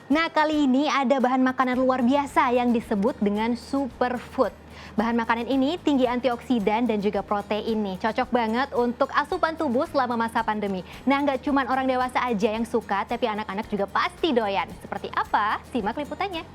Nah, kali ini ada bahan makanan luar biasa yang disebut dengan superfood. Bahan makanan ini tinggi antioksidan dan juga protein nih. Cocok banget untuk asupan tubuh selama masa pandemi. Nah, nggak cuma orang dewasa aja yang suka, tapi anak-anak juga pasti doyan. Seperti apa? Simak liputannya.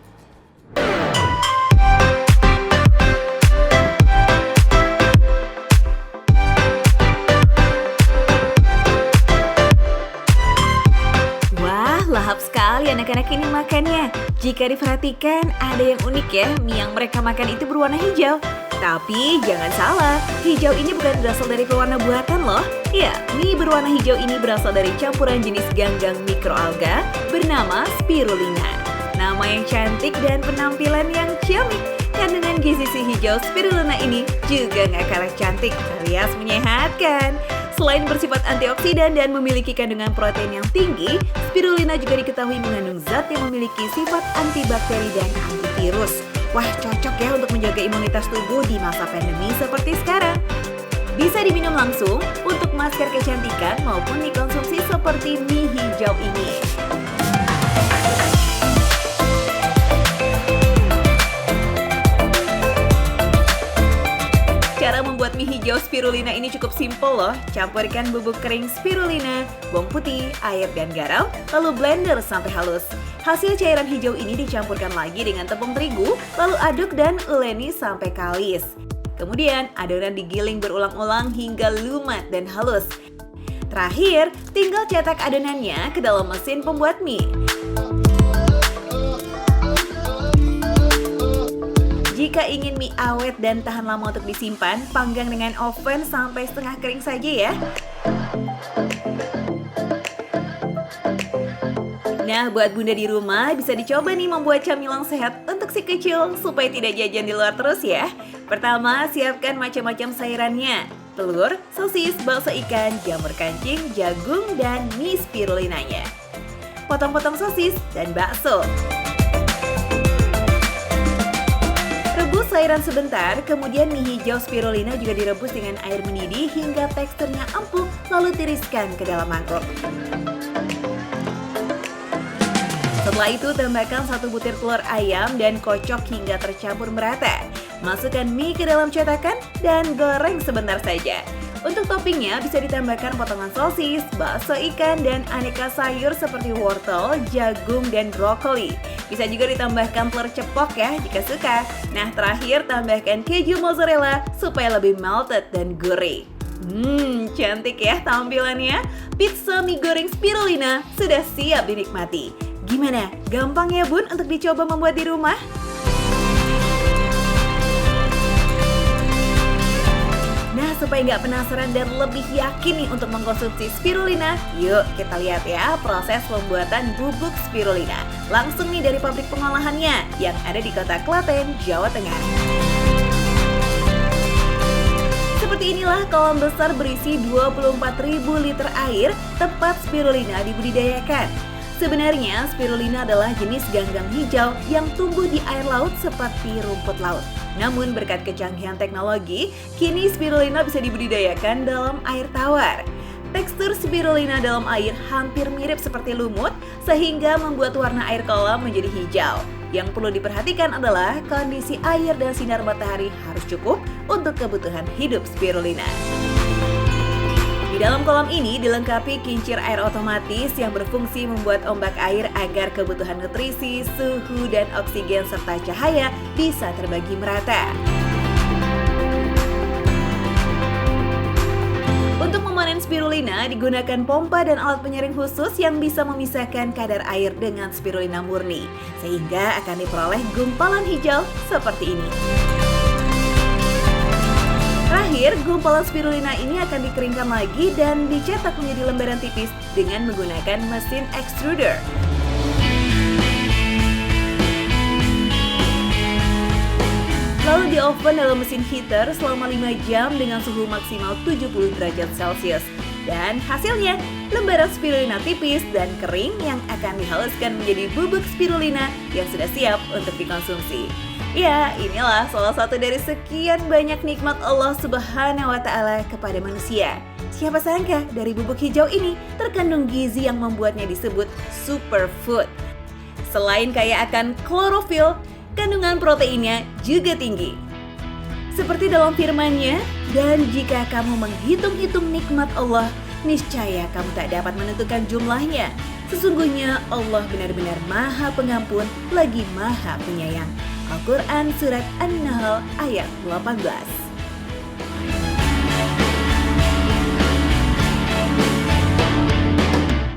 Lahap sekali anak-anak ini makannya. Jika diperhatikan, ada yang unik ya, mie yang mereka makan itu berwarna hijau. Tapi jangan salah, hijau ini bukan berasal dari pewarna buatan loh. Ya, mie berwarna hijau ini berasal dari campuran jenis ganggang mikroalga bernama spirulina. Nama yang cantik dan penampilan yang ciamik. Kandungan gizi si hijau spirulina ini juga gak kalah cantik alias menyehatkan. Selain bersifat antioksidan dan memiliki kandungan protein yang tinggi, spirulina juga diketahui mengandung zat yang memiliki sifat antibakteri dan antivirus. Wah, cocok ya untuk menjaga imunitas tubuh di masa pandemi seperti sekarang. Bisa diminum langsung untuk masker kecantikan maupun dikonsumsi seperti mie hijau ini. Cara membuat mie hijau spirulina ini cukup simpel loh. Campurkan bubuk kering spirulina, bawang putih, air, dan garam, lalu blender sampai halus. Hasil cairan hijau ini dicampurkan lagi dengan tepung terigu, lalu aduk dan uleni sampai kalis. Kemudian adonan digiling berulang-ulang hingga lumat dan halus. Terakhir, tinggal cetak adonannya ke dalam mesin pembuat mie. Jika ingin mie awet dan tahan lama untuk disimpan, panggang dengan oven sampai setengah kering saja ya. Nah, buat bunda di rumah bisa dicoba nih membuat camilan sehat untuk si kecil supaya tidak jajan di luar terus ya. Pertama, siapkan macam-macam sayurannya. Telur, sosis, bakso ikan, jamur kancing, jagung, dan mie spirulinanya. Potong-potong sosis dan bakso. Rebus sayuran sebentar, kemudian mie hijau spirulina juga direbus dengan air mendidih hingga teksturnya empuk, lalu tiriskan ke dalam mangkuk. Setelah itu tambahkan 1 butir telur ayam dan kocok hingga tercampur merata. Masukkan mie ke dalam cetakan dan goreng sebentar saja. Untuk toppingnya bisa ditambahkan potongan sosis, bakso ikan, dan aneka sayur seperti wortel, jagung, dan brokoli. Bisa juga ditambahkan telur ceplok ya jika suka. Nah, terakhir tambahkan keju mozzarella supaya lebih melted dan gurih. Cantik ya tampilannya. Pizza mie goreng spirulina sudah siap dinikmati. Gimana? Gampang ya bun untuk dicoba membuat di rumah? Nah, supaya nggak penasaran dan lebih yakin nih untuk mengkonsumsi spirulina, yuk kita lihat ya proses pembuatan bubuk spirulina. Langsung nih dari pabrik pengolahannya yang ada di kota Klaten, Jawa Tengah. Seperti inilah kolam besar berisi 24.000 liter air tempat spirulina dibudidayakan. Sebenarnya spirulina adalah jenis ganggang hijau yang tumbuh di air laut seperti rumput laut. Namun berkat kecanggihan teknologi, kini spirulina bisa dibudidayakan dalam air tawar. Tekstur spirulina dalam air hampir mirip seperti lumut, sehingga membuat warna air kolam menjadi hijau. Yang perlu diperhatikan adalah kondisi air dan sinar matahari harus cukup untuk kebutuhan hidup spirulina. Di dalam kolam ini dilengkapi kincir air otomatis yang berfungsi membuat ombak air agar kebutuhan nutrisi, suhu, dan oksigen serta cahaya bisa terbagi merata. Untuk memanen spirulina digunakan pompa dan alat penyaring khusus yang bisa memisahkan kadar air dengan spirulina murni, sehingga akan diperoleh gumpalan hijau seperti ini. Terakhir, gumpalan spirulina ini akan dikeringkan lagi dan dicetak menjadi lembaran tipis dengan menggunakan mesin extruder. Lalu di oven dalam mesin heater selama 5 jam dengan suhu maksimal 70 derajat Celcius. Dan hasilnya, lembaran spirulina tipis dan kering yang akan dihaluskan menjadi bubuk spirulina yang sudah siap untuk dikonsumsi. Ya, inilah salah satu dari sekian banyak nikmat Allah Subhanahu wa Ta'ala kepada manusia. Siapa sangka dari bubuk hijau ini terkandung gizi yang membuatnya disebut superfood. Selain kaya akan klorofil, kandungan proteinnya juga tinggi. Seperti dalam firman-Nya, dan jika kamu menghitung-hitung nikmat Allah, niscaya kamu tak dapat menentukan jumlahnya. Sesungguhnya Allah benar-benar Maha Pengampun lagi Maha Penyayang. Al-Quran Surat An-Nahl ayat 18.